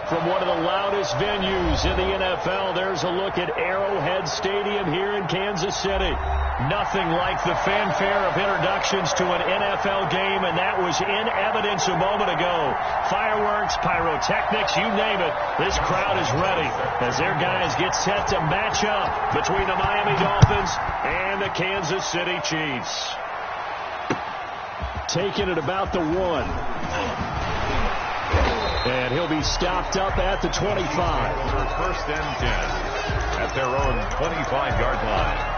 From one of the loudest venues in the NFL, there's a look at Arrowhead Stadium here in Kansas City. Nothing like the fanfare of introductions to an NFL game, and that was in evidence a moment ago. Fireworks, pyrotechnics, you name it. This crowd is ready as their guys get set to match up between the Miami Dolphins and the Kansas City Chiefs. Taking it about the 1. And he'll be stopped up at the 25. First and 10 at their own 25-yard line.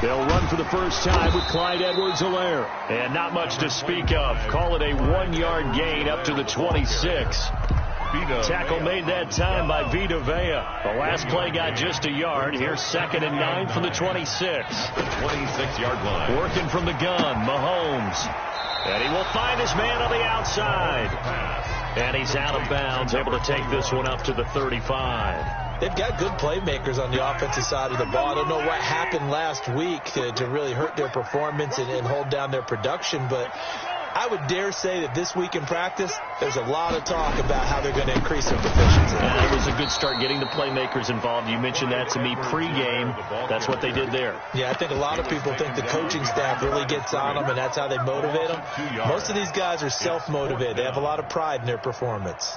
They'll run for the first time with Clyde Edwards-Helaire. And not much to speak of. Call it a 1-yard gain up to the 26. Tackle made that time by Vita Vea. The last play got just a yard. Here's 2nd and 9 from the 26. The 26-yard line. Working from the gun, Mahomes. And he will find his man on the outside. And he's out of bounds, able to take this one up to the 35. They've got good playmakers on the offensive side of the ball. I don't know what happened last week to really hurt their performance and hold down their production, but I would dare say that this week in practice, there's a lot of talk about how they're going to increase their proficiency. And it was a good start getting the playmakers involved. You mentioned that to me pregame. That's what they did there. Yeah, I think a lot of people think the coaching staff really gets on them, and that's how they motivate them. Most of these guys are self-motivated. They have a lot of pride in their performance.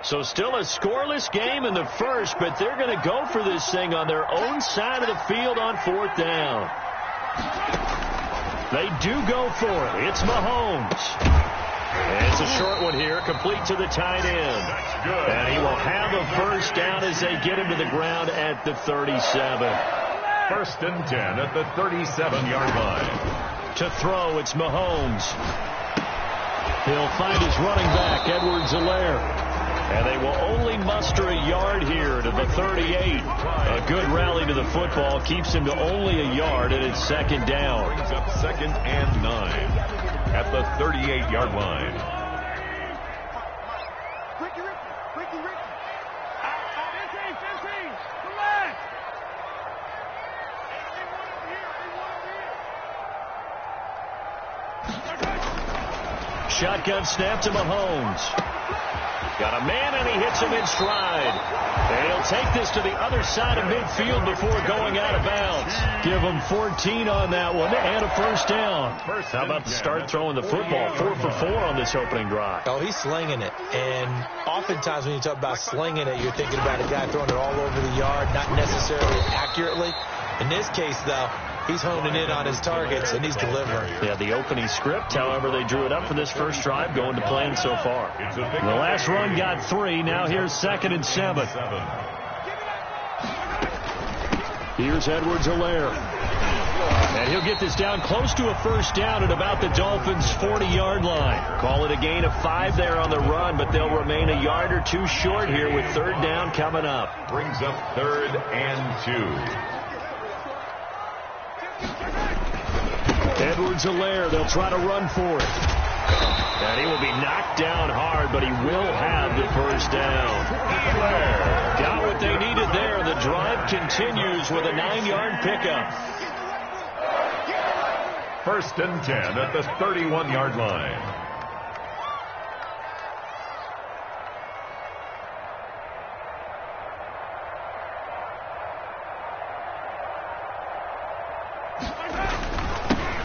So still a scoreless game in the first, but they're going to go for this thing on their own side of the field on 4th down. They do go for it. It's Mahomes. And it's a short one here, complete to the tight end. And he will have a first down as they get him to the ground at the 37. 1st and 10 at the 37-yard line. To throw, it's Mahomes. He'll find his running back, Edwards-Helaire. And they will only muster a yard here to the 38. A good rally to the football keeps him to only a yard, and it's 2nd down. Brings up 2nd and 9 at the 38-yard line. Shotgun snap to Mahomes. Got a man, and he hits him in stride. And he'll take this to the other side of midfield before going out of bounds. Give him 14 on that one and a first down. How about the start throwing the football? 4 for 4 on this opening drive. Oh, he's slinging it. And oftentimes when you talk about slinging it, you're thinking about a guy throwing it all over the yard, not necessarily accurately. In this case, though, he's honing in on his targets, and he's delivering. Yeah, the opening script, however, they drew it up for this first drive, going to plan so far. The last run got 3. Now here's 2nd and 7. Here's Edwards-Helaire. And he'll get this down close to a first down at about the Dolphins' 40-yard line. Call it a gain of 5 there on the run, but they'll remain a yard or 2 short here with 3rd down coming up. Brings up 3rd and 2. Edwards-Helaire, they'll try to run for it. And he will be knocked down hard, but he will have the first down. Got what they needed there. The drive continues with a 9-yard pickup. 1st and 10 at the 31-yard line.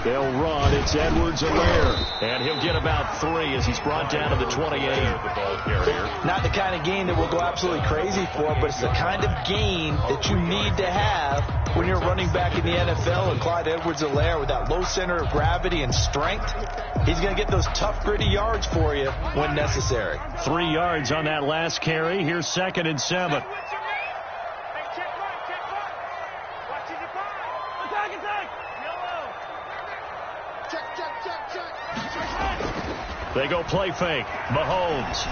They'll run. It's Edwards-Helaire. And he'll get about 3 as he's brought down to the 28. Not the kind of gain that we'll go absolutely crazy for, but it's the kind of gain that you need to have when you're running back in the NFL. And Clyde Edwards-Helaire, with that low center of gravity and strength, he's going to get those tough, gritty yards for you when necessary. 3 yards on that last carry. Here's 2nd and 7. They go play fake. Mahomes.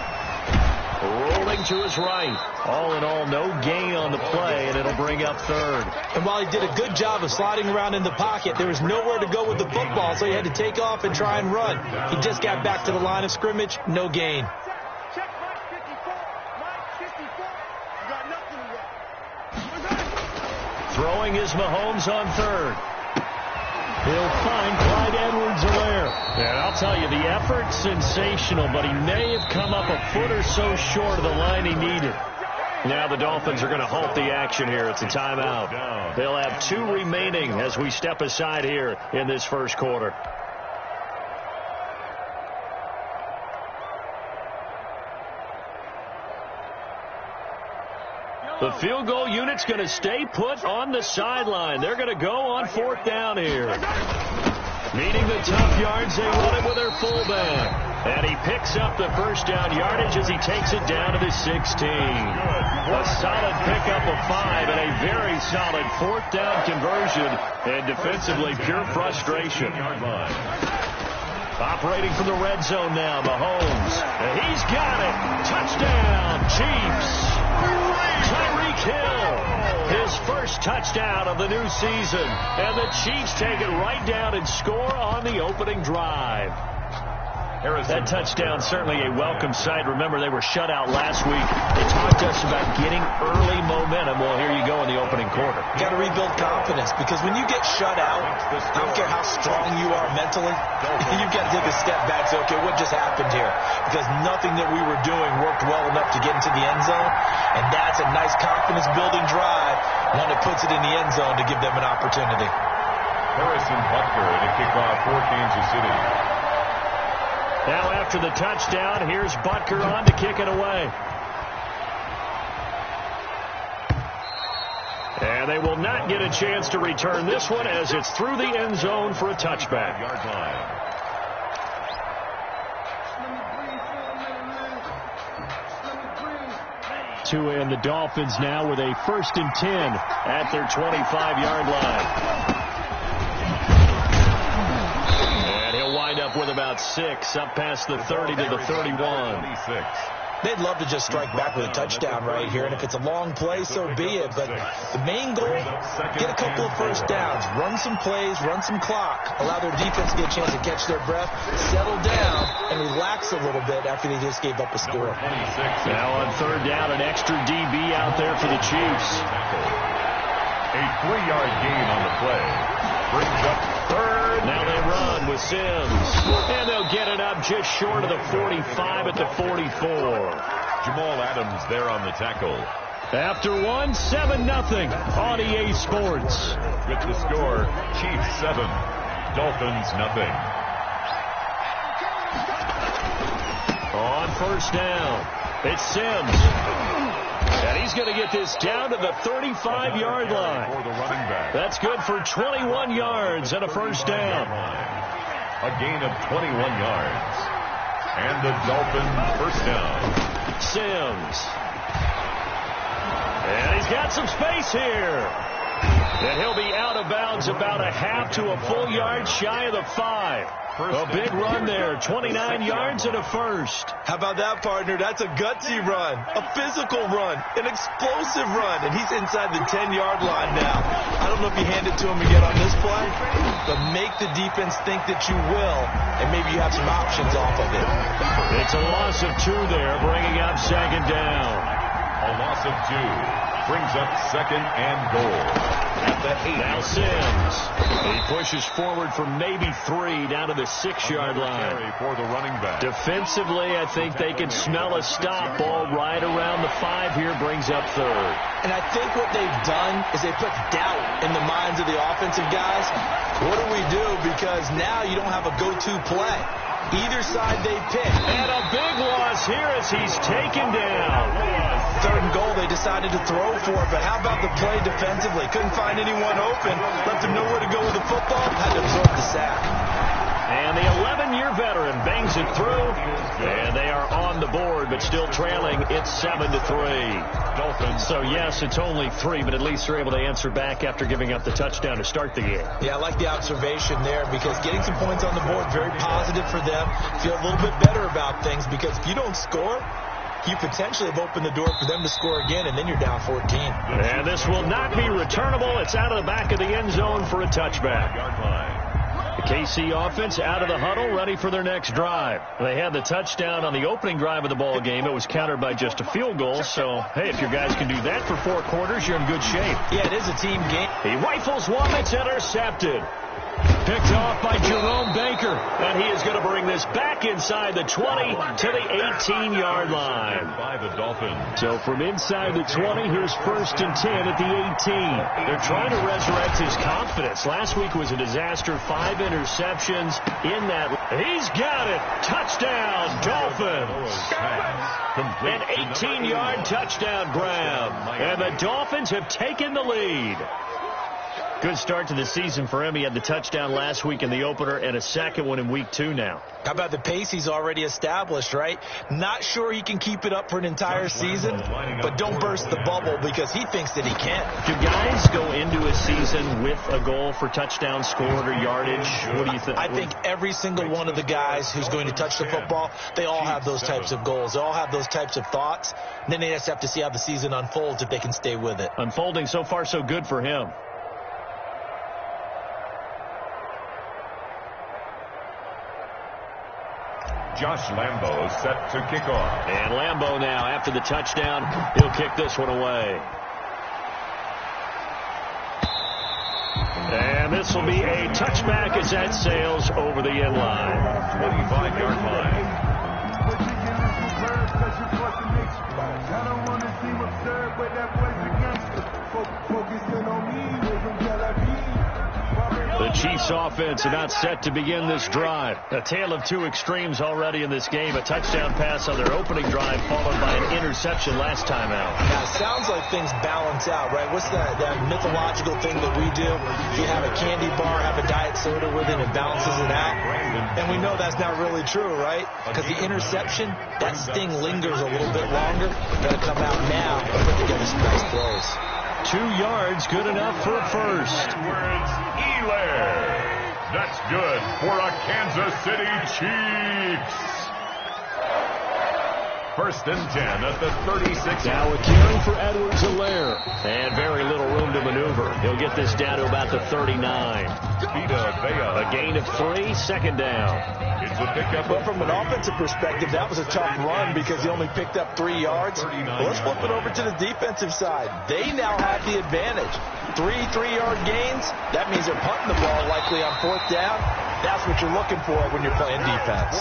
Rolling to his right. All in all, no gain on the play, and it'll bring up third. And while he did a good job of sliding around in the pocket, there was nowhere to go with the football, so he had to take off and try and run. He just got back to the line of scrimmage, no gain. Throwing is Mahomes on third. He'll find Clyde Edwards-Helaire. And I'll tell you, the effort's sensational, but he may have come up a foot or so short of the line he needed. Now the Dolphins are going to halt the action here. It's a timeout. They'll have 2 remaining as we step aside here in this first quarter. The field goal unit's going to stay put on the sideline. They're going to go on 4th down here. Needing the tough yards, they run it with their fullback. And he picks up the first down yardage as he takes it down to the 16. A solid pickup of 5 and a very solid 4th down conversion. And defensively, pure frustration. Operating from the red zone now, Mahomes. And he's got it. Touchdown, Chiefs. Tyreek Hill, his first touchdown of the new season. And the Chiefs take it right down and score on the opening drive. That touchdown certainly a welcome sight. Remember, they were shut out last week. They talked to us about getting early momentum. Well, here you go in the opening quarter. You got to rebuild confidence, because when you get shut out, I don't care how strong you are mentally, you've got to take a step back and say, okay, what just happened here? Because nothing that we were doing worked well enough to get into the end zone, and that's a nice confidence-building drive, one that puts it in the end zone to give them an opportunity. Harrison Butker to kick off for Kansas City. Now after the touchdown, here's Butker on to kick it away. And they will not get a chance to return this one as it's through the end zone for a touchback. Yard line. And the Dolphins now with a 1st and 10 at their 25-yard line. Up with about 6, up past the 30 to the 31. They'd love to just strike back with a touchdown right here, and if it's a long play, so be it. But the main goal, get a couple of first downs, run some plays, run some clock, allow their defense to get a chance to catch their breath, settle down, and relax a little bit after they just gave up a score. Now on 3rd down, an extra DB out there for the Chiefs. A 3-yard gain on the play. Brings up 3rd. Now they run with Sims. And they'll get it up just short of the 45 at the 44. Jamal Adams there on the tackle. After 7-0 on EA Sports. With the score, Chiefs 7, Dolphins 0. On 1st down, it's Sims. And he's going to get this down to the 35-yard line. For the running back. That's good for 21 yards and a 1st down. A gain of 21 yards. And the Dolphins 1st down. Sims. And he's got some space here. And he'll be out of bounds about a half to a full yard shy of the 5. A big run there, 29 yards and a 1st. How about that, partner? That's a gutsy run, a physical run, an explosive run, and he's inside the 10-yard line now. I don't know if you hand it to him again on this play, but make the defense think that you will, and maybe you have some options off of it. It's a loss of 2 there, bringing up 2nd down. A loss of 2 brings up 2nd and goal. At the 8. Now Sims. He pushes forward for maybe 3 down to the 6-yard line. For the running back. Defensively, I think they can smell a stop ball right around the 5 here, brings up 3rd. And I think what they've done is they put doubt in the minds of the offensive guys. What do we do? Because now you don't have a go-to play. Either side they pick. And a big loss here as he's taken down. 3rd and goal, they decided to throw for it, but how about the play defensively? Couldn't find anyone open, left him nowhere to go with the football, had to absorb the sack. And the 11-year veteran bangs it through, and they are on the board, but still trailing. It's 7-3. Dolphins. So, yes, it's only 3, but at least they're able to answer back after giving up the touchdown to start the game. Yeah, I like the observation there, because getting some points on the board, very positive for them. Feel a little bit better about things, because if you don't score, you potentially have opened the door for them to score again, and then you're down 14. And this will not be returnable. It's out of the back of the end zone for a touchback. The KC offense out of the huddle, ready for their next drive. They had the touchdown on the opening drive of the ball game. It was countered by just a field goal. So, hey, if your guys can do that for 4 quarters, you're in good shape. Yeah, it is a team game. He rifles one that's intercepted. Picked off by Jerome Baker. And he is going to bring this back inside the 20 to the 18-yard line. By the Dolphins. So from inside the 20, here's 1st and 10 at the 18. They're trying to resurrect his confidence. Last week was a disaster. 5 interceptions in that. He's got it. Touchdown, Dolphins. An 18-yard touchdown grab. And the Dolphins have taken the lead. Good start to the season for him. He had the touchdown last week in the opener and a second one in week 2 now. How about the pace he's already established, right? Not sure he can keep it up for an entire season, but don't burst the bubble because he thinks that he can. Do guys go into a season with a goal for touchdown scored or yardage? What do you think? I think every single one of the guys who's going to touch the football, they all have those types of goals. They all have those types of thoughts. And then they just have to see how the season unfolds if they can stay with it. Unfolding so far so good for him. Josh Lambo set to kick off. And Lambo now, after the touchdown, he'll kick this one away. And this will be a touchback as that sails over the end line. 25-yard line. The Chiefs offense about set to begin this drive. A tale of 2 extremes already in this game. A touchdown pass on their opening drive followed by an interception last time out. Now, it sounds like things balance out, right? What's that mythological thing that we do? You have a candy bar, have a diet soda with it, and it balances it out. And we know that's not really true, right? Because the interception, that sting lingers a little bit longer. Got to come out now and put together some nice throws. 2 yards, good enough for a first. That's good for a Kansas City Chiefs. 1st and 10 at the 36. Now a carry for Edwards-Helaire. And very little room to maneuver. He'll get this down to about the 39. A gain of 3, 2nd down. It's a pickup. But from an offensive perspective, that was a tough run because he only picked up 3 yards. Well, let's flip it over to the defensive side. They now have the advantage. 3 3-yard gains. That means they're punting the ball likely on 4th down. That's what you're looking for when you're playing defense.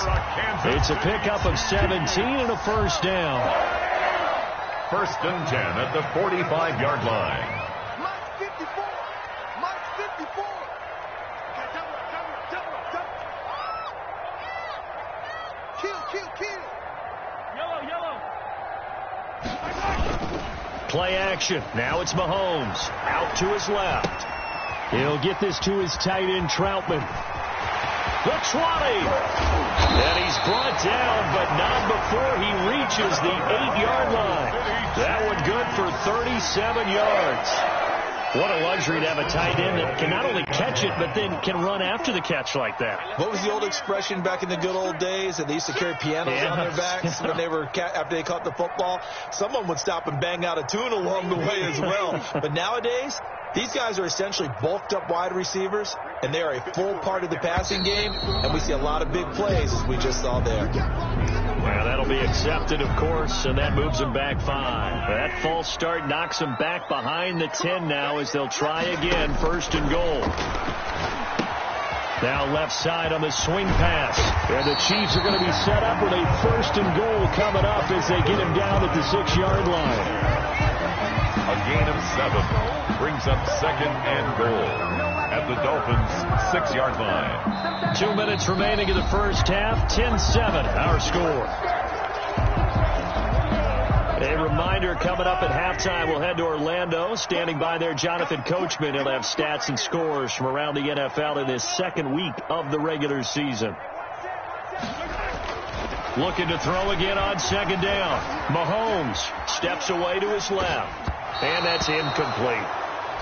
It's a pickup of 17 and a first down. 1st and 10 at the 45-yard line. Play action. Now it's Mahomes. Out to his left. He'll get this to his tight end, Troutman. The 20. And he's brought down, but not before he reaches the 8-yard line. That one good for 37 yards. What a luxury to have a tight end that can not only catch it, but then can run after the catch like that. What was the old expression back in the good old days? And they used to carry pianos on their backs when they were after they caught the football. Someone would stop and bang out a tune along the way as well. But nowadays, these guys are essentially bulked up wide receivers, and they are a full part of the passing game. And we see a lot of big plays, as we just saw there. Well, that'll be accepted, of course, and that moves them back 5. That false start knocks them back behind the 10 now as they'll try again, 1st and goal. Now left side on the swing pass. And the Chiefs are going to be set up with a 1st and goal coming up as they get him down at the 6-yard line. A gain of 7 brings up 2nd and goal at the Dolphins' 6-yard line. 2 minutes remaining in the first half. 10-7, our score. A reminder coming up at halftime. We'll head to Orlando. Standing by there, Jonathan Coachman. He'll have stats and scores from around the NFL in his 2nd week of the regular season. Looking to throw again on 2nd down. Mahomes steps away to his left. And that's incomplete.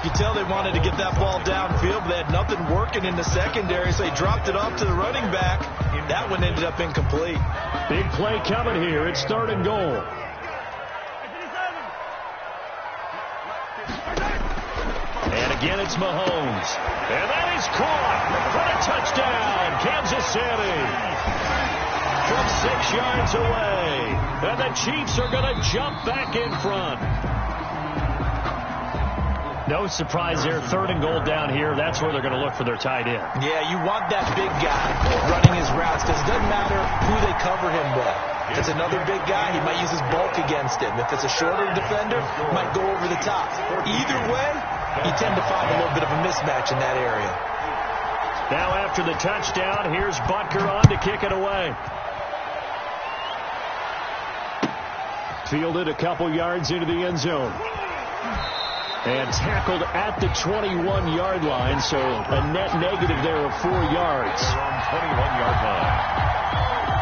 You tell they wanted to get that ball downfield, but they had nothing working in the secondary, so they dropped it off to the running back. That one ended up incomplete. Big play coming here. It's 3rd and goal. Again, it's Mahomes. And that is caught for a touchdown, Kansas City. From 6 yards away. And the Chiefs are going to jump back in front. No surprise there. 3rd and goal down here. That's where they're going to look for their tight end. Yeah, you want that big guy running his routes because it doesn't matter who they cover him with. If it's another big guy, he might use his bulk against him. If it's a shorter defender, he might go over the top. Either way, you tend to find a little bit of a mismatch in that area. Now after the touchdown, here's Butker on to kick it away. Fielded a couple yards into the end zone. And tackled at the 21-yard line, so a net negative there of 4 yards. 21-yard line.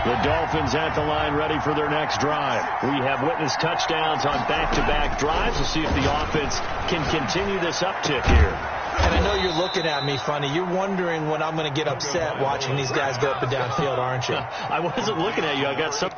The Dolphins at the line ready for their next drive. We have witnessed touchdowns on back-to-back drives. We'll see if the offense can continue this uptick here. And I know you're looking at me funny. You're wondering when I'm going to get upset watching these guys go up and down field, aren't you? I wasn't looking at you. I got some.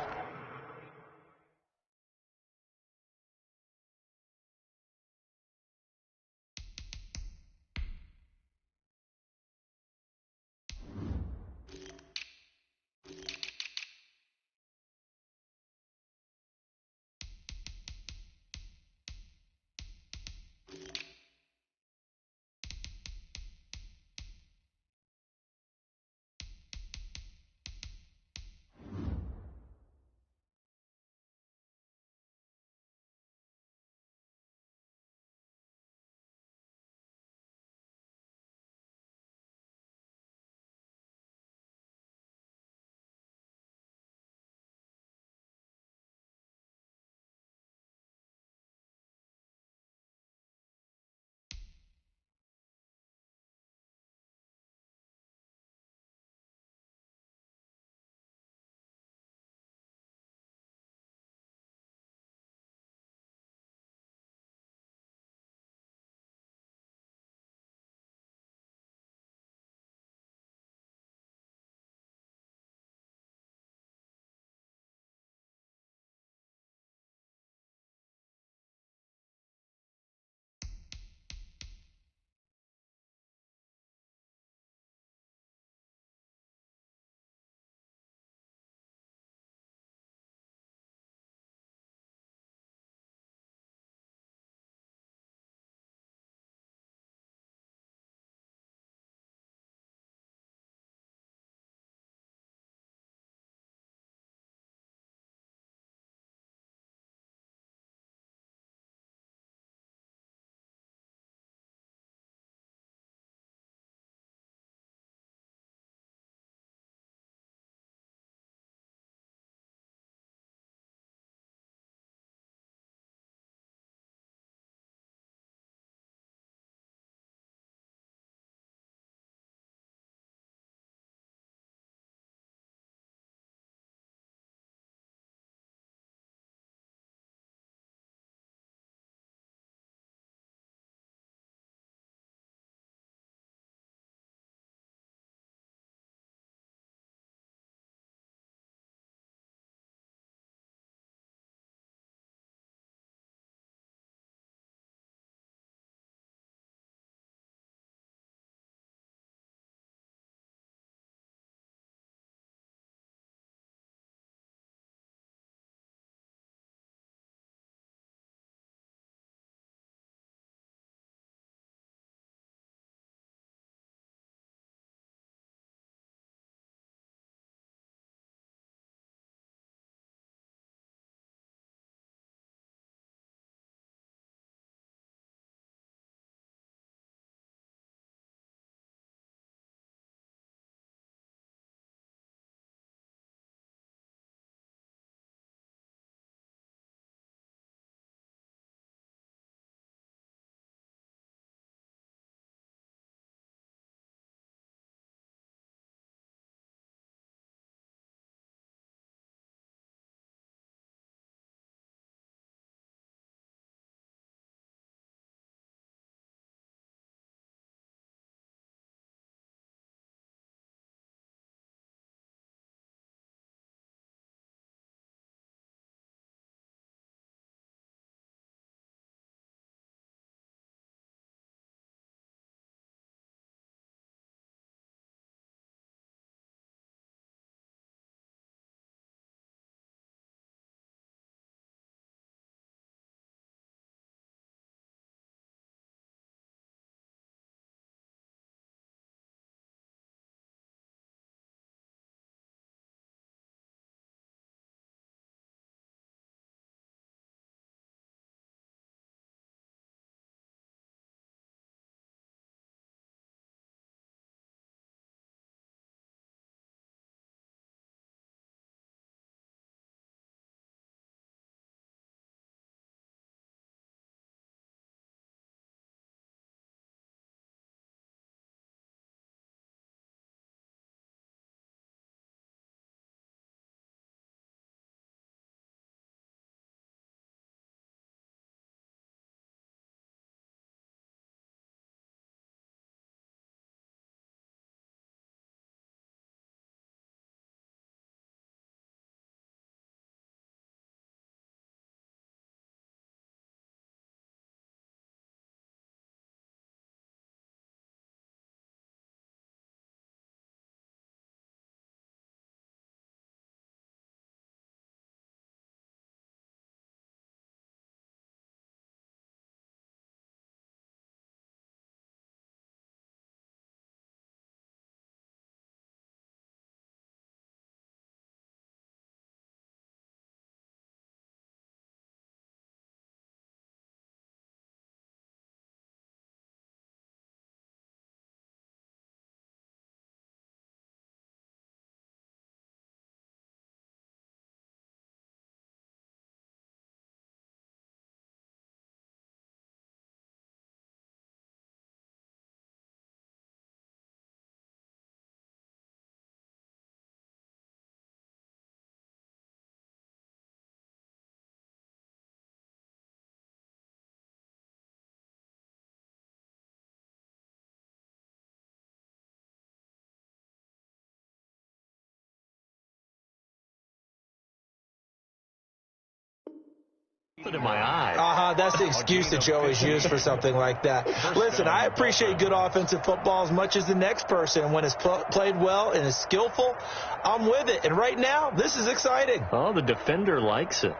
In my eye. That's the excuse that you always use for something like that. Listen, I appreciate good offensive football as much as the next person. When it's played well and is skillful, I'm with it. And right now, this is exciting. Oh, the defender likes it.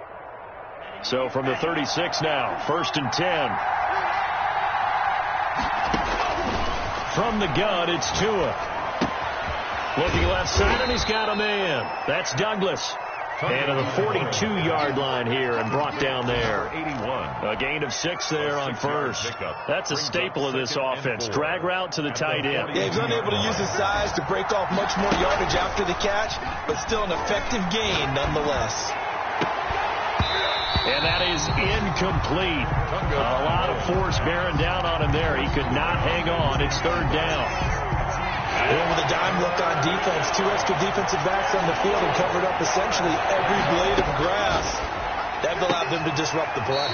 So from the 36 now, 1st and 10. From the gun, it's Tua. Looking left side, and he's got a man. That's Douglas. And to the 42-yard line here and brought down there. A gain of 6 there on first. That's a staple of this offense. Drag route to the tight end. Yeah, he's unable to use his size to break off much more yardage after the catch, but still an effective gain nonetheless. And that is incomplete. A lot of force bearing down on him there. He could not hang on. It's 3rd down. And with a dime look on defense, 2 extra defensive backs on the field and covered up essentially every blade of grass. That allowed them to disrupt the play.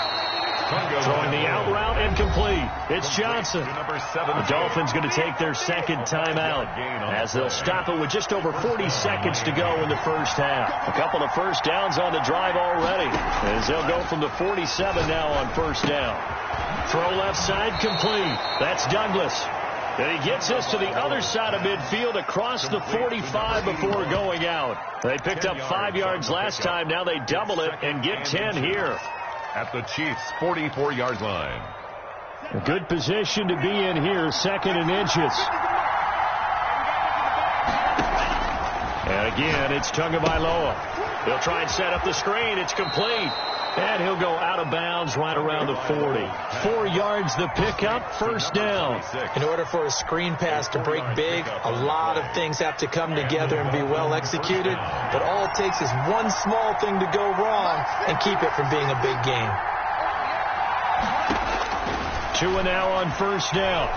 Throwing the out route incomplete. It's Johnson. The Dolphins going to take their 2nd timeout as they'll stop it with just over 40 seconds to go in the first half. A couple of first downs on the drive already as they'll go from the 47 now on 1st down. Throw left side complete. That's Douglas. And he gets us to the other side of midfield across the 45 before going out. They picked up 5 yards last time. Now they double it and get 10 here. At the Chiefs' 44-yard line. A good position to be in here, 2nd and inches. And again, it's Tagovailoa. He'll try and set up the screen. It's complete. And he'll go out of bounds right around the 40. 4 yards the pickup, 1st down. In order for a screen pass to break big, a lot of things have to come together and be well executed. But all it takes is one small thing to go wrong and keep it from being a big game. Tua now on 1st down.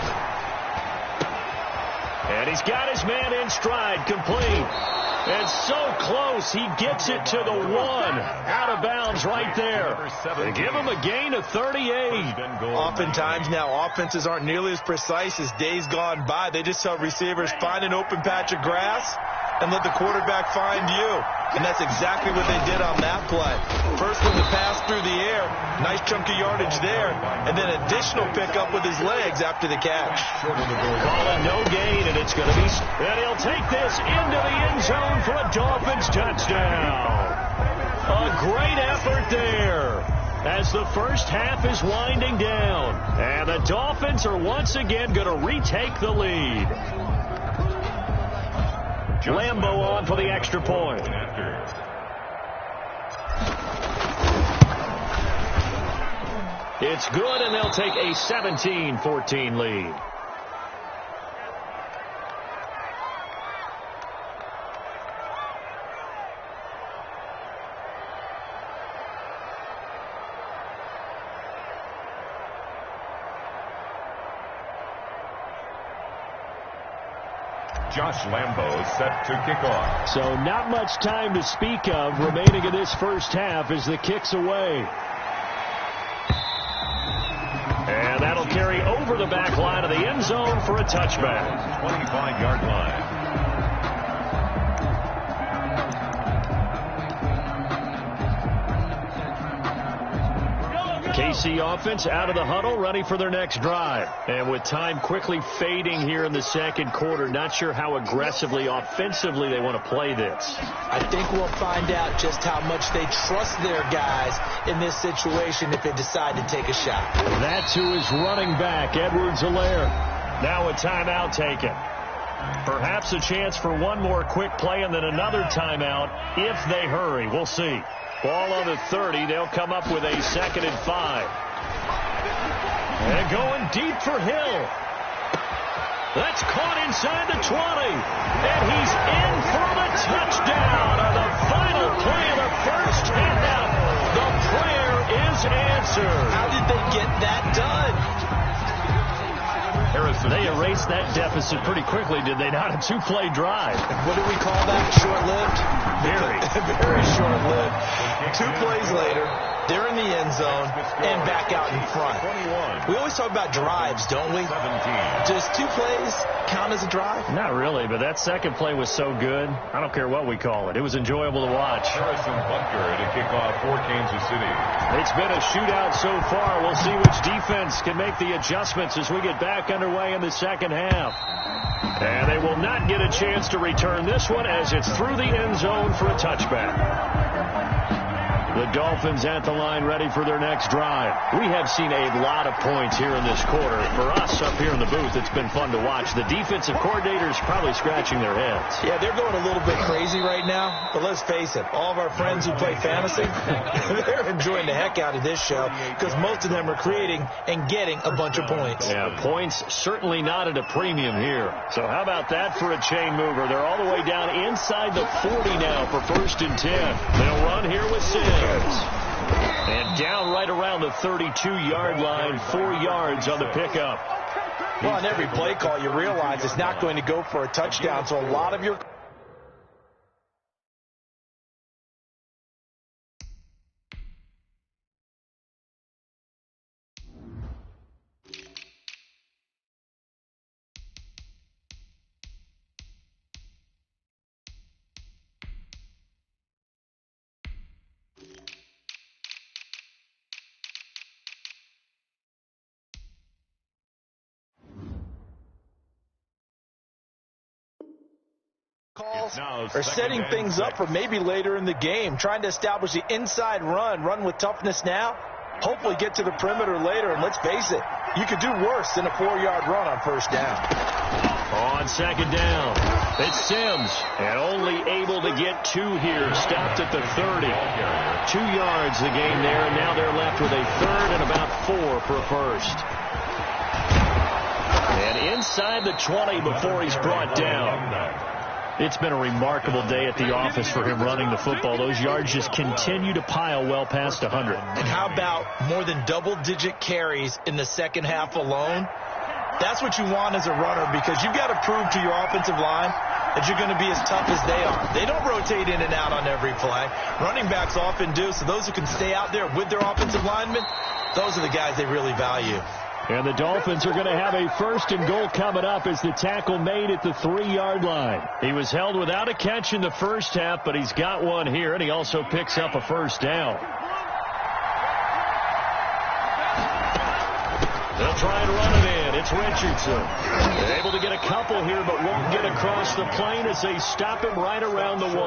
And he's got his man in stride, complete. And so close, he gets it to the 1. Out of bounds right there. They give him a gain of 38. Oftentimes now, offenses aren't nearly as precise as days gone by. They just tell receivers, find an open patch of grass and let the quarterback find you. And that's exactly what they did on that play. First one to pass through the air. Nice chunk of yardage there. And then additional pickup with his legs after the catch. Call it no gain, and it's going to be... And he'll take this into the end zone for a Dolphins touchdown. A great effort there as the first half is winding down. And the Dolphins are once again going to retake the lead. Lambo on for the extra point. It's good, and they'll take a 17-14 lead. Josh Lambo set to kick off. So not much time to speak of remaining in this first half as the kick's away. And that'll carry over the back line of the end zone for a touchback. 25-yard line. KC offense out of the huddle, ready for their next drive. And with time quickly fading here in the second quarter, not sure how aggressively, offensively they want to play this. I think we'll find out just how much they trust their guys in this situation if they decide to take a shot. That's who is running back, Edwards-Helaire. Now a timeout taken. Perhaps a chance for one more quick play and then another timeout if they hurry. We'll see. Ball on the 30. They'll come up with a 2nd and 5. And going deep for Hill. That's caught inside the 20. And he's in for the touchdown on the final play of the first half. The prayer is answered. How did they get that done? They erased that deficit pretty quickly, did they not? A 2-play drive. What do we call that? Short-lived? Very. Very short-lived. 2 plays later, they're in the end zone, and back out in front. We always talk about drives, don't we? Does 2 plays count as a drive? Not really, but that second play was so good. I don't care what we call it. It was enjoyable to watch. Harrison Butker to kick off for Kansas City. It's been a shootout so far. We'll see which defense can make the adjustments as we get back underway in the second half. And they will not get a chance to return this one as it's through the end zone for a touchback. The Dolphins at the line ready for their next drive. We have seen a lot of points here in this quarter. For us up here in the booth, it's been fun to watch. The defensive coordinators probably scratching their heads. Yeah, they're going a little bit crazy right now. But let's face it, all of our friends who play fantasy, they're enjoying the heck out of this show because most of them are creating and getting a bunch of points. Yeah, points certainly not at a premium here. So how about that for a chain mover? They're all the way down inside the 40 now for 1st and 10. They'll run here with Sims. And down right around the 32-yard line, 4 yards on the pickup. Well, on every play call, you realize it's not going to go for a touchdown, so a lot of your... calls are setting things up for maybe later in the game, trying to establish the inside run with toughness now, hopefully get to the perimeter later, and let's face it, you could do worse than a 4-yard run on 1st down. On 2nd down, it's Sims, and only able to get 2 here, stopped at the 30. 2 yards the game there, and now they're left with a 3rd and about 4 for a 1st. And inside the 20 before he's brought down. It's been a remarkable day at the office for him running the football. Those yards just continue to pile well past 100. And how about more than double-digit carries in the second half alone? That's what you want as a runner because you've got to prove to your offensive line that you're going to be as tough as they are. They don't rotate in and out on every play. Running backs often do, so those who can stay out there with their offensive linemen, those are the guys they really value. And the Dolphins are going to have a 1st and goal coming up as the tackle made at the 3-yard line. He was held without a catch in the first half, but he's got one here, and he also picks up a 1st down. They'll try and run it in. It's Richardson. They're able to get a couple here, but won't get across the plane as they stop him right around the 1.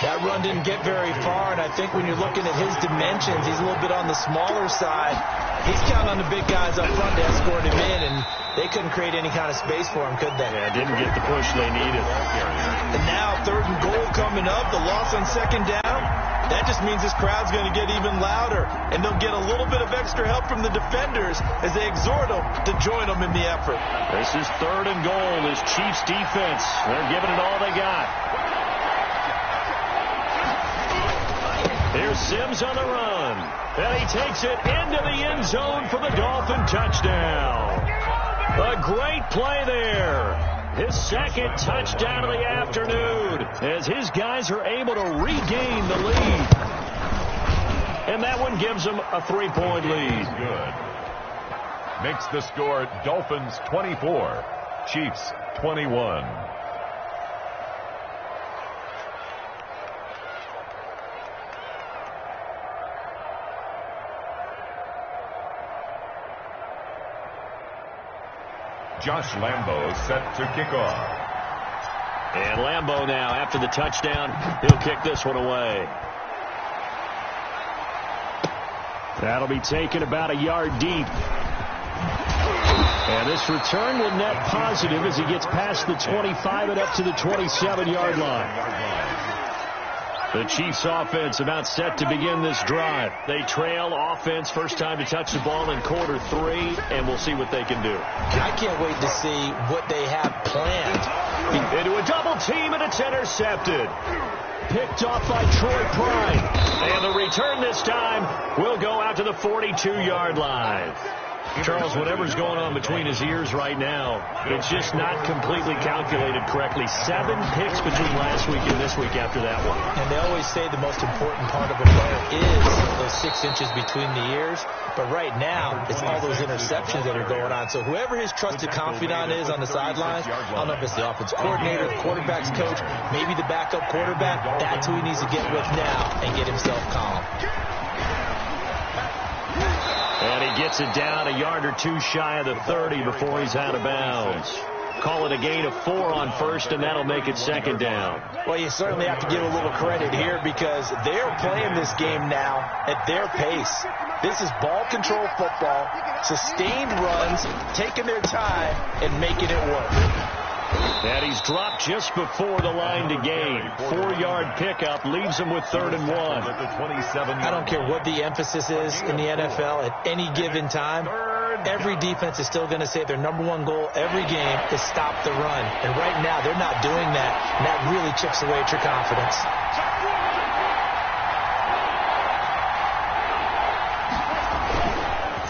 That run didn't get very far, and I think when you're looking at his dimensions, he's a little bit on the smaller side. He's counting on the big guys up front to escort him in, and they couldn't create any kind of space for him, could they? Yeah, didn't get the push they needed. And now 3rd and goal coming up, the loss on 2nd down. That just means this crowd's going to get even louder, and they'll get a little bit of extra help from the defenders as they exhort them to join them in the effort. This is 3rd and goal. This Chiefs defense, they're giving it all they got. Here's Sims on the run. And he takes it into the end zone for the Dolphin touchdown. A great play there. His 2nd touchdown of the afternoon as his guys are able to regain the lead. And that one gives them a 3-point lead. Good. Makes the score Dolphins 24, Chiefs 21. Josh Lambo set to kick off. And Lambo now, after the touchdown, he'll kick this one away. That'll be taken about a yard deep. And this return will net positive as he gets past the 25 and up to the 27-yard line. The Chiefs offense about set to begin this drive. They trail offense, first time to touch the ball in quarter 3, and we'll see what they can do. I can't wait to see what they have planned. Into a double team, and it's intercepted. Picked off by Troy Pride. And the return this time will go out to the 42-yard line. Charles, whatever's going on between his ears right now, it's just not completely calculated correctly. 7 picks between last week and this week after that one. And they always say the most important part of a player is those 6 inches between the ears. But right now, it's all those interceptions that are going on. So whoever his trusted confidant is on the sidelines, I don't know if it's the offensive coordinator, the quarterback's coach, maybe the backup quarterback, that's who he needs to get with now and get himself calm. And he gets it down a yard or 2 shy of the 30 before he's out of bounds. Call it a gain of 4 on first, and that'll make it second down. Well, you certainly have to give a little credit here because they're playing this game now at their pace. This is ball control football, sustained runs, taking their time, and making it work. And he's dropped just before the line to gain. 4-yard pickup leaves him with 3rd and 1. I don't care what the emphasis is in the NFL at any given time. Every defense is still going to say their #1 goal every game is stop the run. And right now, they're not doing that, and that really chips away at your confidence.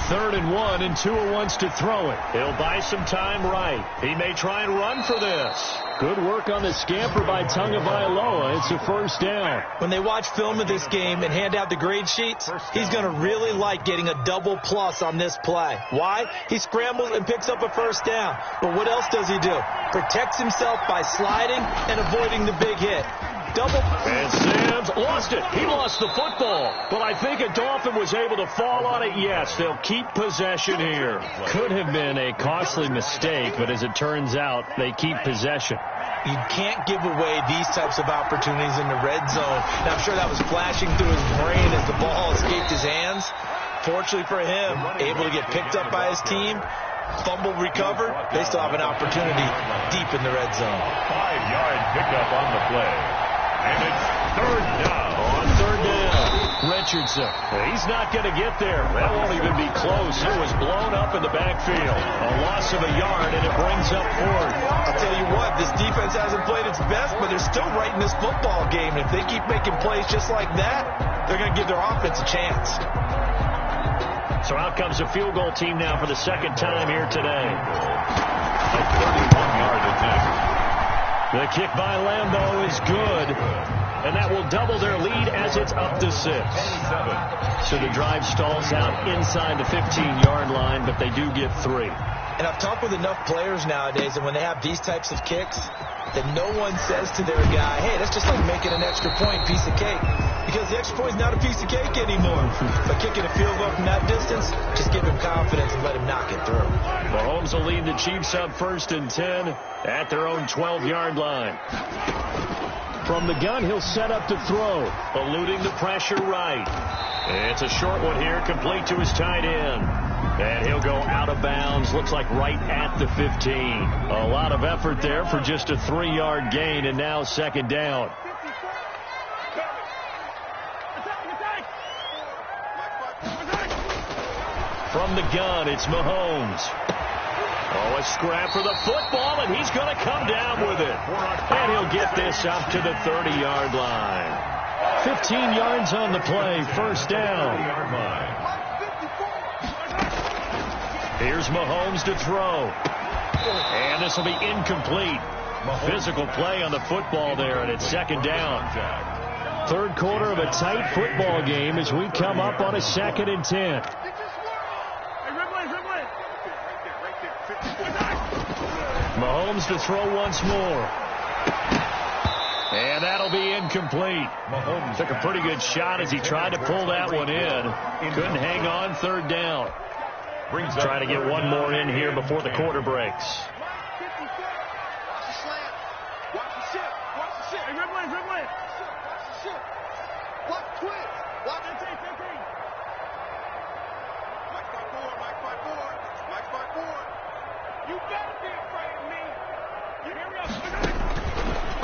3rd and 1, and Tua wants to throw it. He'll buy some time right. He may try and run for this. Good work on the scamper by Tagovailoa. It's a 1st down. When they watch film of this game and hand out the grade sheets, he's going to really like getting a double plus on this play. Why? He scrambles and picks up a 1st down. But what else does he do? Protects himself by sliding and avoiding the big hit. Double. And Sims lost it. He lost the football. But I think a Dolphin was able to fall on it. Yes, they'll keep possession here. Could have been a costly mistake, but as it turns out, they keep possession. You can't give away these types of opportunities in the red zone. Now, I'm sure that was flashing through his brain as the ball escaped his hands. Fortunately for him, able to get picked up by his team. Fumble recovered. They still have an opportunity deep in the red zone. 5-yard pickup on the play. And it's 3rd down. On 3rd down, Richardson. He's not going to get there. That won't even be close. It was blown up in the backfield. A loss of a yard, and it brings up 4th. I'll tell you what, this defense hasn't played its best, but they're still right in this football game. If they keep making plays just like that, they're going to give their offense a chance. So out comes a field goal team now for the 2nd time here today. A 31-yard attempt. The kick by Lambeau is good, and that will double their lead as it's up to 6. So the drive stalls out inside the 15-yard line, but they do get 3. And I've talked with enough players nowadays, and when they have these types of kicks, that no one says to their guy, hey, that's just like making an extra point, piece of cake. Because the extra point is not a piece of cake anymore. But kicking a field goal from that distance, just give him confidence and let him knock it through. Mahomes will lead the Chiefs up 1st and 10 at their own 12-yard line. From the gun, he'll set up to throw, eluding the pressure right. It's a short one here, complete to his tight end. And he'll go out of bounds, looks like right at the 15. A lot of effort there for just a 3-yard gain, and now 2nd down. From the gun, it's Mahomes. Oh, a scrap for the football, and he's going to come down with it. And he'll get this up to the 30-yard line. 15 yards on the play, 1st down. Here's Mahomes to throw. And this will be incomplete. Physical play on the football there, and it's 2nd down. 3rd quarter of a tight football game as we come up on a 2nd and 10. Mahomes to throw once more. And that'll be incomplete. Mahomes took a pretty good shot as he tried to pull that one in. Couldn't hang on, 3rd down. Trying to get one more in here before the quarter breaks.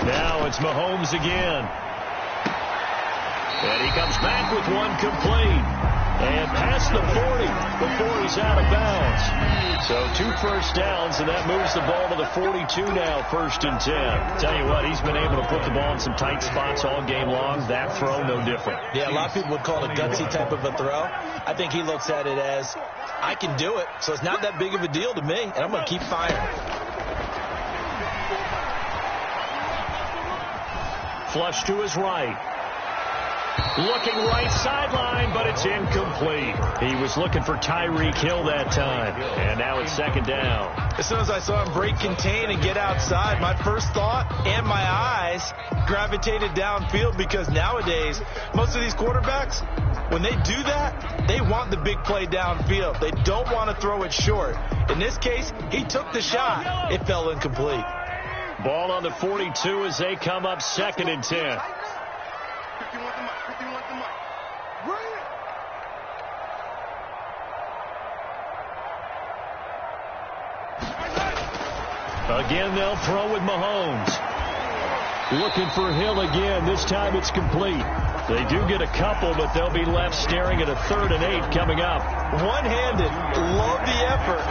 Now it's Mahomes again. And he comes back with one complete. And past the 40 before he's out of bounds. So 2 first downs, and that moves the ball to the 42 now, 1st and 10. Tell you what, he's been able to put the ball in some tight spots all game long. That throw, no different. Yeah, a lot of people would call it a gutsy type of a throw. I think he looks at it as, I can do it, so it's not that big of a deal to me, and I'm going to keep firing. Flush to his right. Looking right sideline, but it's incomplete. He was looking for Tyreek Hill that time. And now it's 2nd down. As soon as I saw him break contain and get outside, my first thought and my eyes gravitated downfield, because nowadays, most of these quarterbacks, when they do that, they want the big play downfield. They don't want to throw it short. In this case, he took the shot. It fell incomplete. Ball on the 42 as they come up 2nd and 10. Again, they'll throw with Mahomes. Looking for Hill again. This time it's complete. They do get a couple, but they'll be left staring at a 3rd and 8 coming up. One-handed. Love the effort.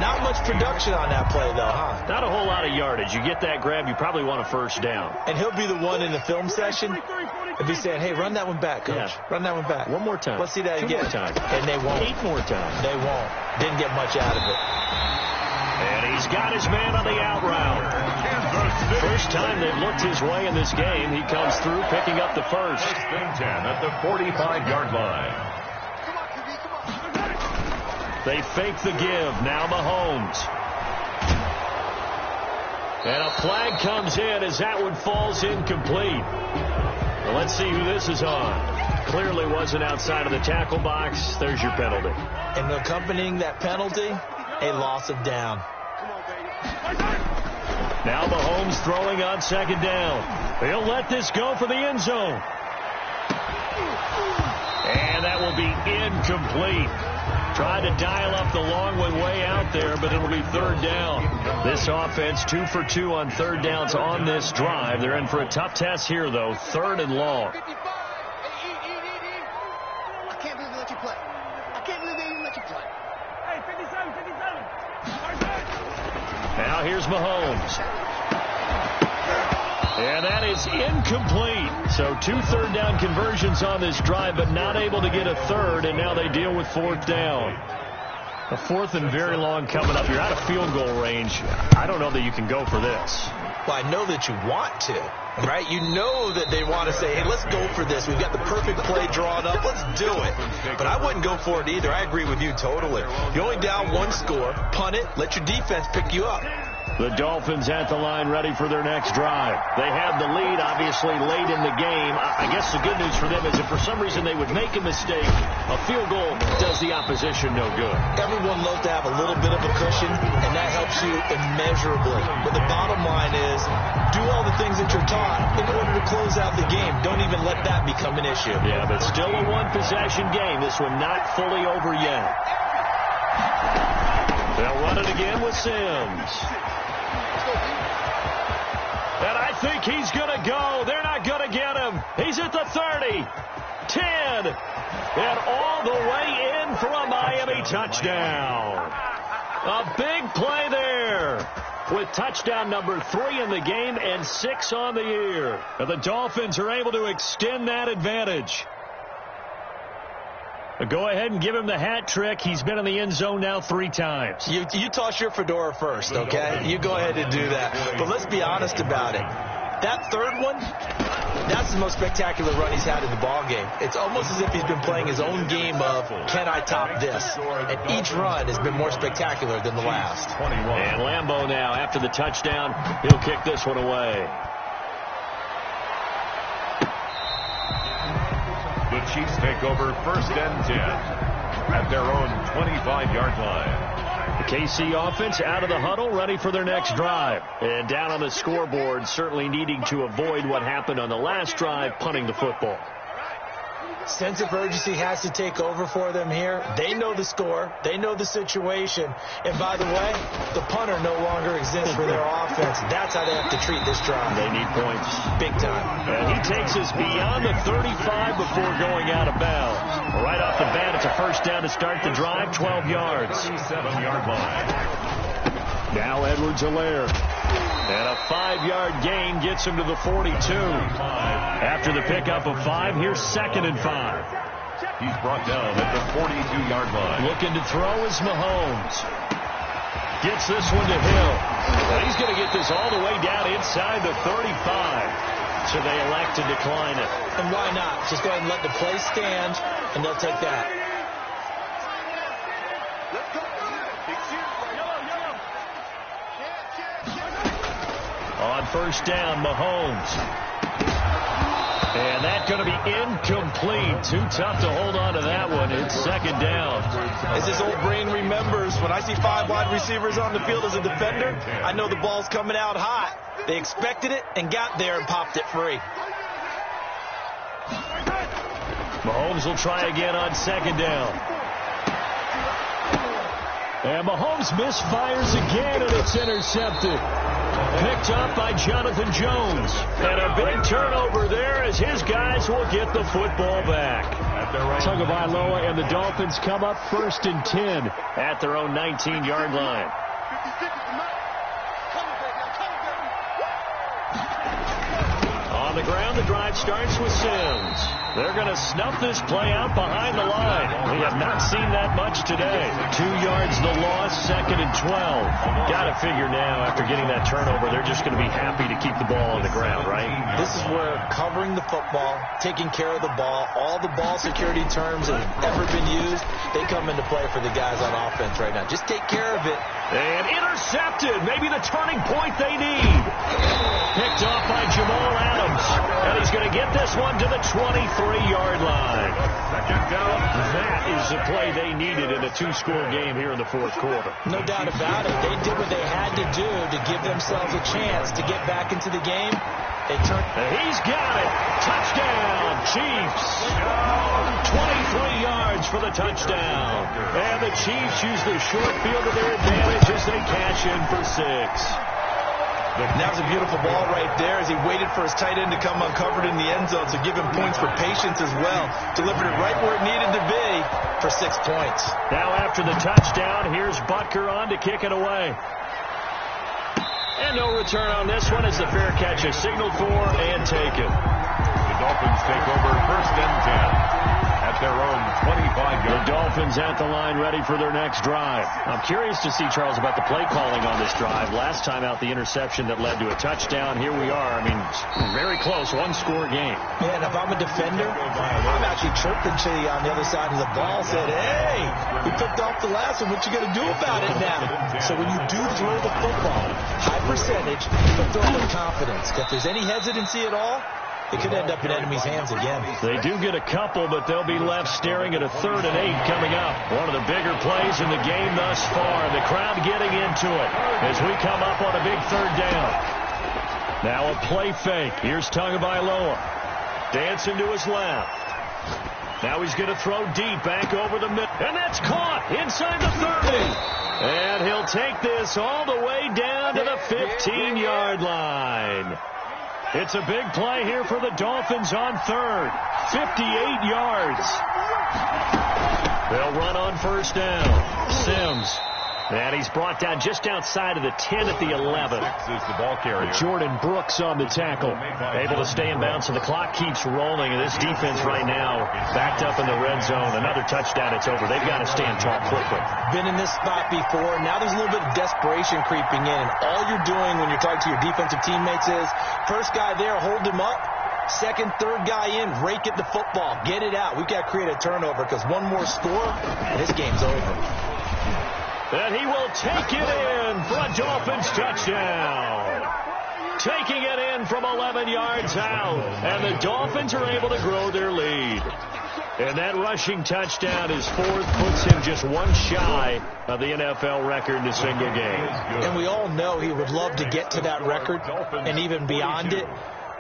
Not much production on that play, though, huh? Not a whole lot of yardage. You get that grab, you probably want a 1st down. And he'll be the one in the film session. He'll be saying, hey, run that one back, coach. Yeah. Run that one back. One more time. Let's see that 2 again. more times. And they won't. 8 more times. They won't. Didn't get much out of it. And he's got his man on the out route. First time they've looked his way in this game. He comes through, picking up the first. 1st and 10 at the 45-yard line. They fake the give. Now Mahomes. And a flag comes in as that one falls incomplete. Well, let's see who this is on. Clearly wasn't outside of the tackle box. There's your penalty. And accompanying that penalty, a loss of down. Now Mahomes throwing on 2nd down. He'll let this go for the end zone. And that will be incomplete. Tried to dial up the long one way out there, but it'll be 3rd down. This offense 2 for 2 on 3rd downs on this drive. They're in for a tough test here, though. 3rd and long. I can't believe they let you play. I can't believe they even let you play. Hey, 57, 57. Now here's Mahomes. And that is incomplete. So 2 3rd down conversions on this drive, but not able to get a 3rd, and now they deal with 4th down. A 4th and very long coming up. You're out of field goal range. I don't know that you can go for this. Well, I know that you want to, right? You know that they want to say, hey, let's go for this. We've got the perfect play drawn up. Let's do it. But I wouldn't go for it either. I agree with you totally. You're only down 1 score. Punt it. Let your defense pick you up. The Dolphins at the line ready for their next drive. They have the lead, obviously, late in the game. I guess the good news for them is if for some reason they would make a mistake, a field goal does the opposition no good. Everyone loves to have a little bit of a cushion, and that helps you immeasurably. But the bottom line is, do all the things that you're taught in order to close out the game. Don't even let that become an issue. Yeah, but still a one-possession game. This one not fully over yet. They'll run it again with Sims. And I think he's going to go. They're not going to get him. He's at the 30, 10, and all the way in for a Miami touchdown. A big play there with touchdown number 3 in the game and 6 on the year. And the Dolphins are able to extend that advantage. Go ahead and give him the hat trick. He's been in the end zone now 3 times. You toss your fedora first, okay? You go ahead and do that. But let's be honest about it. That 3rd one, that's the most spectacular run he's had in the ballgame. It's almost as if he's been playing his own game of, can I top this? And each run has been more spectacular than the last. And Lambeau now, after the touchdown, he'll kick this one away. The Chiefs take over 1st and 10 at their own 25-yard line. The KC offense out of the huddle, ready for their next drive. And down on the scoreboard, certainly needing to avoid what happened on the last drive, punting the football. Sense of urgency has to take over for them here. They know the score. They know the situation. And by the way, the punter no longer exists for their offense. That's how they have to treat this drive. They need points. Big time. And he takes us beyond the 35 before going out of bounds. Right off the bat, first down to start the drive, 12 yards. 7-yard line. Now Edwards-Helaire. And a 5-yard gain gets him to the 42. After the pickup of 5, here's 2nd and 5. He's brought down at the 42-yard line. Looking to throw is Mahomes. Gets this one to Hill. And he's going to get this all the way down inside the 35. So they elect to decline it. And why not? Just go ahead and let the play stand, and they'll take that. On first down, Mahomes. And that's going to be incomplete. Too tough to hold on to that one. It's 2nd down. As his old brain remembers, when I see 5 wide receivers on the field as a defender, I know the ball's coming out hot. They expected it and got there and popped it free. Mahomes will try again on 2nd down. And Mahomes misfires again, and it's intercepted. Picked up by Jonathan Jones. And a big turnover there as his guys will get the football back. Tagovailoa and the Dolphins come up 1st and 10 at their own 19-yard line. On the ground, the drive starts with Sims. They're going to snuff this play out behind the line. We have not seen that much today. 2 yards the loss, 2nd and 12. Got to figure now, after getting that turnover, they're just going to be happy to keep the ball on the ground, right? This is where covering the football, taking care of the ball, all the ball security terms that have ever been used, they come into play for the guys on offense right now. Just take care of it. And intercepted. Maybe the turning point they need. Picked off by Jamal Adams. And he's going to get this one to the 23-yard line. 2nd down. That is the play they needed in a 2-score game here in the 4th quarter. No doubt about it. They did what they had to do to give themselves a chance to get back into the game. They turned. And he's got it. Touchdown, Chiefs. 23 yards for the touchdown. And the Chiefs use the short field to their advantage as they cash in for 6. That was a beautiful ball right there as he waited for his tight end to come uncovered in the end zone to give him points for patience as well. Delivered it right where it needed to be for 6 points. Now after the touchdown, here's Butker on to kick it away. And no return on this one as the fair catch is signaled for and taken. The Dolphins take over 1st and 10 at their own 25-yard. The Dolphins at the line ready for their next drive. I'm curious to see, Charles, about the play calling on this drive. Last time out, the interception that led to a touchdown. Here we are. I mean, very close, 1-score game. Yeah, and if I'm a defender, I'm actually chirping to you on the other side of the ball, said, hey, we picked off the last one. What you going to do about it now? So when you do throw the football, high percentage, but throw with confidence. If there's any hesitancy at all, it could end up in enemy's hands again. They do get a couple, but they'll be left staring at a 3rd and 8 coming up. One of the bigger plays in the game thus far. The crowd getting into it as we come up on a big 3rd down. Now a play fake. Here's Tagovailoa. Dancing to his left. Now he's going to throw deep back over the middle. And that's caught inside the 30. And he'll take this all the way down to the 15-yard line. It's a big play here for the Dolphins on 3rd. 58 yards. They'll run on 1st down. Sims. And he's brought down just outside of the 10 at the 11. 6 is the ball carrier. Jordan Brooks on the tackle. Able to stay in bounds, and the clock keeps rolling. And this defense right now backed up in the red zone. Another touchdown, it's over. They've got to stand tall quickly. Been in this spot before. Now there's a little bit of desperation creeping in. All you're doing when you're talking to your defensive teammates is, first guy there, hold him up. 2nd, 3rd guy in, rake at the football. Get it out. We've got to create a turnover because one more score, and this game's over. And he will take it in for a Dolphins touchdown. Taking it in from 11 yards out. And the Dolphins are able to grow their lead. And that rushing touchdown is 4th, puts him just 1 shy of the NFL record in a single game. And we all know he would love to get to that record and even beyond it.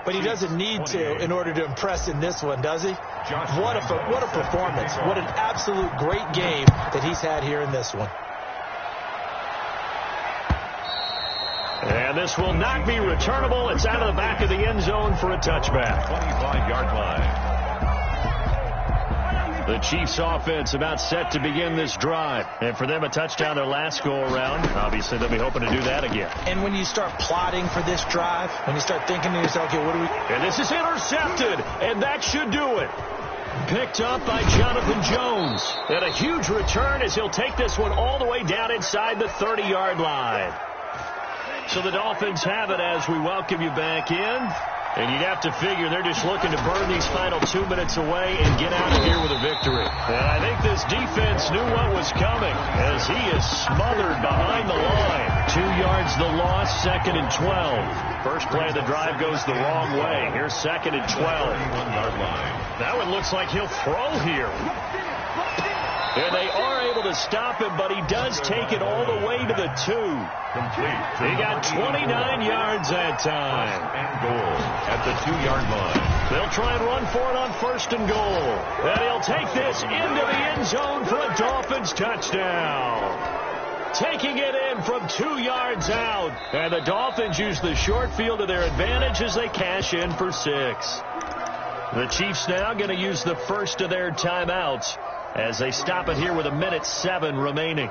But he doesn't need to in order to impress in this one, does he? What a performance. What an absolute great game that he's had here in this one. And this will not be returnable. It's out of the back of the end zone for a touchback. 25-yard line. The Chiefs offense about set to begin this drive. And for them, a touchdown their last go-around. Obviously, they'll be hoping to do that again. And when you start plotting for this drive, when you start thinking to yourself, okay, what do we... And this is intercepted, and that should do it. Picked up by Jonathan Jones. And a huge return as he'll take this one all the way down inside the 30-yard line. So the Dolphins have it as we welcome you back in. And you'd have to figure they're just looking to burn these final 2 minutes away and get out of here with a victory. And I think this defense knew what was coming as he is smothered behind the line. 2 yards the loss, 2nd and 12. First play of the drive goes the wrong way. Here's 2nd and 12. 31-yard line. That one looks like he'll throw here. And they are able to stop him, but he does take it all the way to the 2. Complete. He got 29 yards that time. And goal at the 2-yard line. They'll try and run for it on 1st and goal. And he'll take this into the end zone for a Dolphins touchdown. Taking it in from 2 yards out. And the Dolphins use the short field to their advantage as they cash in for 6. The Chiefs now going to use the first of their timeouts as they stop it here with 1:07 remaining.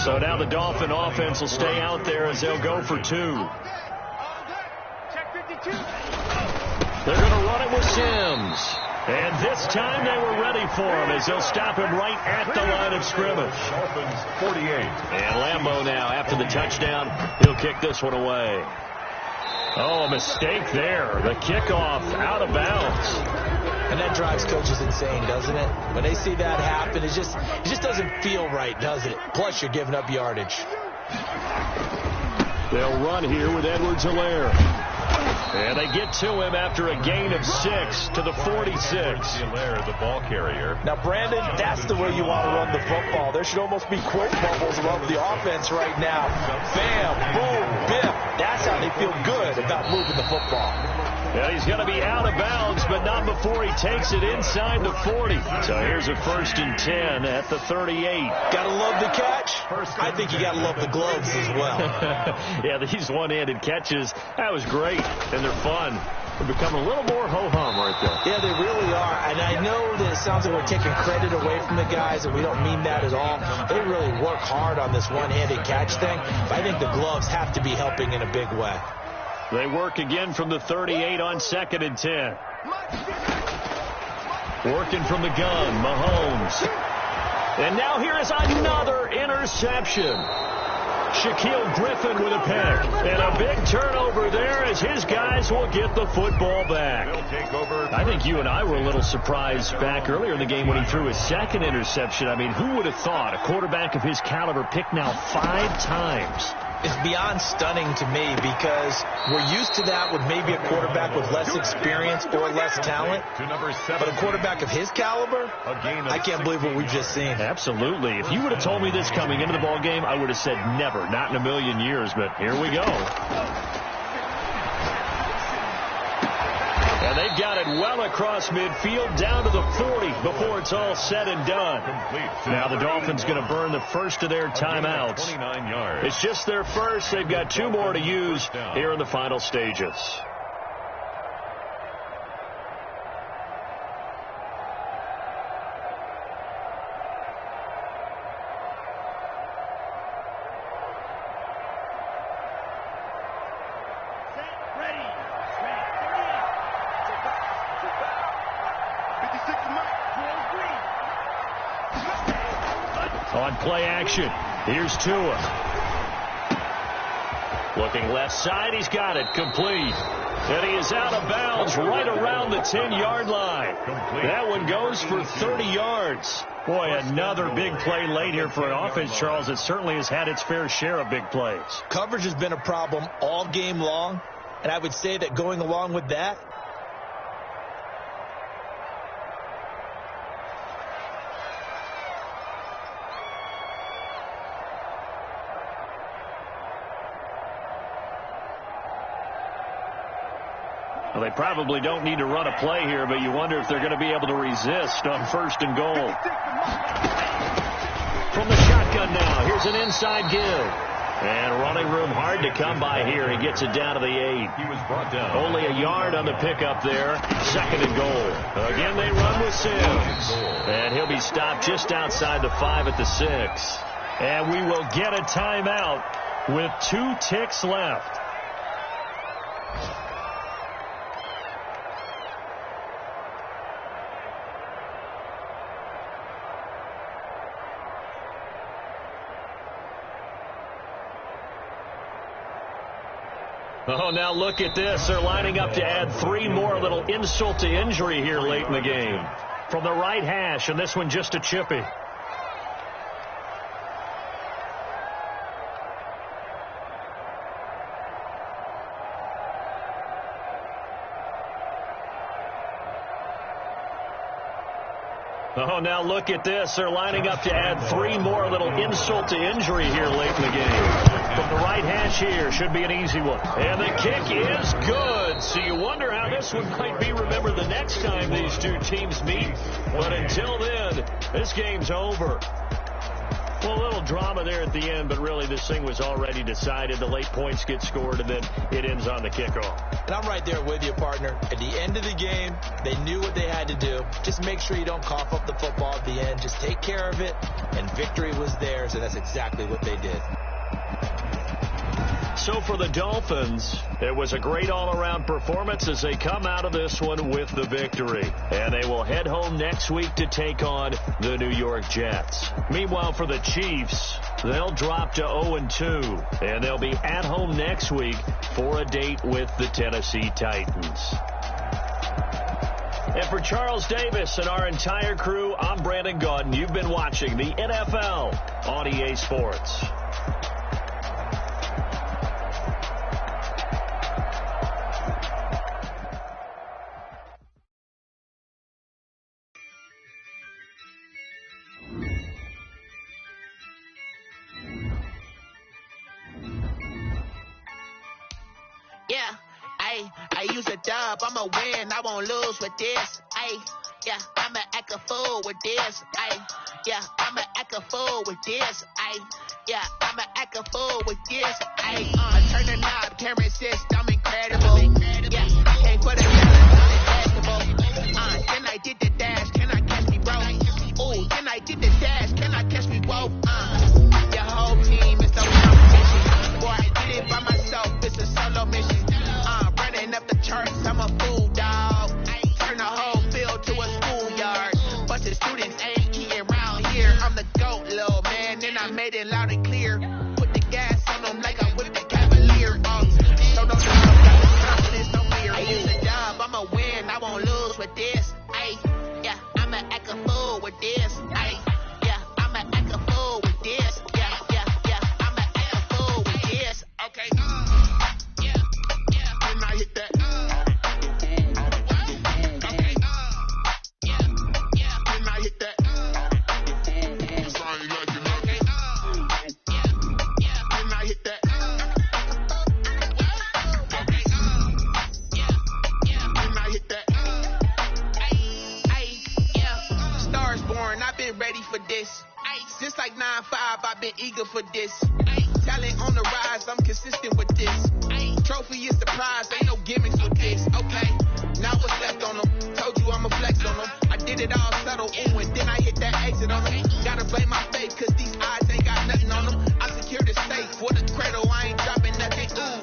So now the Dolphin offense will stay out there as they'll go for 2. They're going to run it with Sims. And this time they were ready for him as they'll stop him right at the line of scrimmage. Dolphins 48. And Lambeau now, after the touchdown, he'll kick this one away. Oh, a mistake there. The kickoff out of bounds. And that drives coaches insane, doesn't it? When they see that happen, it just doesn't feel right, does it? Plus, you're giving up yardage. They'll run here with Edwards-Helaire. And they get to him after a gain of 6 to the 46. Helaire, the ball carrier. Now, Brandon, that's the way you want to run the football. There should almost be quote bubbles around the offense right now. Bam, boom, biff. That's how they feel good about moving the football. Yeah, he's going to be out of bounds, but not before he takes it inside the 40. So here's a 1st and 10 at the 38. Got to love the catch. I think you got to love the gloves as well. Yeah, these one-handed catches, that was great, and they're fun. They're becoming a little more ho-hum right there. Yeah, they really are. And I know that it sounds like we're taking credit away from the guys, and we don't mean that at all. They really work hard on this one-handed catch thing. But I think the gloves have to be helping in a big way. They work again from the 38 on 2nd and 10. Working from the gun, Mahomes. And now here is another interception. Shaquille Griffin with a pick. And a big turnover there as his guys will get the football back. I think you and I were a little surprised back earlier in the game when he threw his 2nd interception. I mean, who would have thought a quarterback of his caliber picked now 5 times? It's beyond stunning to me because we're used to that with maybe a quarterback with less experience or less talent. But a quarterback of his caliber, I can't believe what we've just seen. Absolutely. If you would have told me this coming into the ball game, I would have said never, not in a million years. But here we go. And they've got it well across midfield down to the 40 before it's all said and done. Now the Dolphins going to burn the first of their timeouts. 29 yards. It's just their first. They've got 2 more to use here in the final stages. On play action, here's Tua. Looking left side, he's got it, complete. And he is out of bounds right around the 10-yard line. That one goes for 30 yards. Boy, another big play late here for an offense, Charles, that certainly has had its fair share of big plays. Coverage has been a problem all game long, and I would say that going along with that, well, they probably don't need to run a play here, but you wonder if they're going to be able to resist on 1st and goal. Here's an inside give. And running room hard to come by here. He gets it down to the 8. He was brought down. Only a yard on the pickup there. 2nd and goal. Again, they run with Sims. And he'll be stopped just outside the 5 at the 6. And we will get a timeout with 2 ticks left. Oh, now look at this. They're lining up to add 3 more. A little insult to injury here late in the game. From the right hash, and this one just a chippy. Oh, now look at this. They're lining up to add 3 more. A little insult to injury here late in the game. From the right hash here, should be an easy one. And the kick is good. So you wonder how this one might be remembered the next time these 2 teams meet. But until then, this game's over. Well, a little drama there at the end, but really this thing was already decided. The late points get scored, and then it ends on the kickoff. And I'm right there with you, partner. At the end of the game, they knew what they had to do. Just make sure you don't cough up the football at the end. Just take care of it, and victory was theirs, and that's exactly what they did. So for the Dolphins, it was a great all-around performance as they come out of this one with the victory. And they will head home next week to take on the New York Jets. Meanwhile, for the Chiefs, they'll drop to 0-2. And they'll be at home next week for a date with the Tennessee Titans. And for Charles Davis and our entire crew, I'm Brandon Gotw. You've been watching the NFL on EA Sports. I use a dub, I'ma win, I won't lose with this. I'ma act a fool with this. I'ma act a fool with this. I'ma act a fool with this. Turn the knob, camera assist, I'm incredible. Can't put a then I did the dash, can I catch me, bro? Ooh, then I did the dash, can I catch me, whoa? Your whole team is no competition. Boy, I did it by myself, it's a solo mission. Running up the charts, I'm a fool, dog. Turn the whole field to a schoolyard. Bunch of students ain't eating around here. I'm the GOAT, little man, and I made it loud and clear. Put the gas on them like I whipped the Cavalier. So don't got the confidence, no fear. I use a job, I'ma win, I won't lose with this. I'ma act a fool with this. I'ma act a fool with this. I'ma act a fool with this. Okay. Then I hit that. Then I hit that. I ain't like it, okay. Then I hit that. Then I hit that. Stars born, I've been ready for this. Since like 9-5, I've been eager for this. Talent on the rise, I'm consistent with this. Trophy is the prize, ain't no gimmicks with this. Okay, now what's left on them? Told you I'ma flex on them. I did it all subtle, ooh, and then I hit that exit on them. Gotta blame my faith, cause these eyes ain't got nothing on them. I secure the safe for the cradle, I ain't dropping nothing, ooh.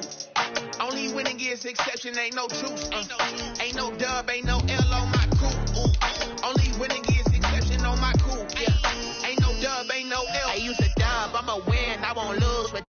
Only winning is exception, ain't no truth. Ain't no dub, ain't no L on my crew, ooh. Only winning is exception on my crew, yeah. Ain't no dub, ain't no L. I use a dub, I'ma win, I won't lose with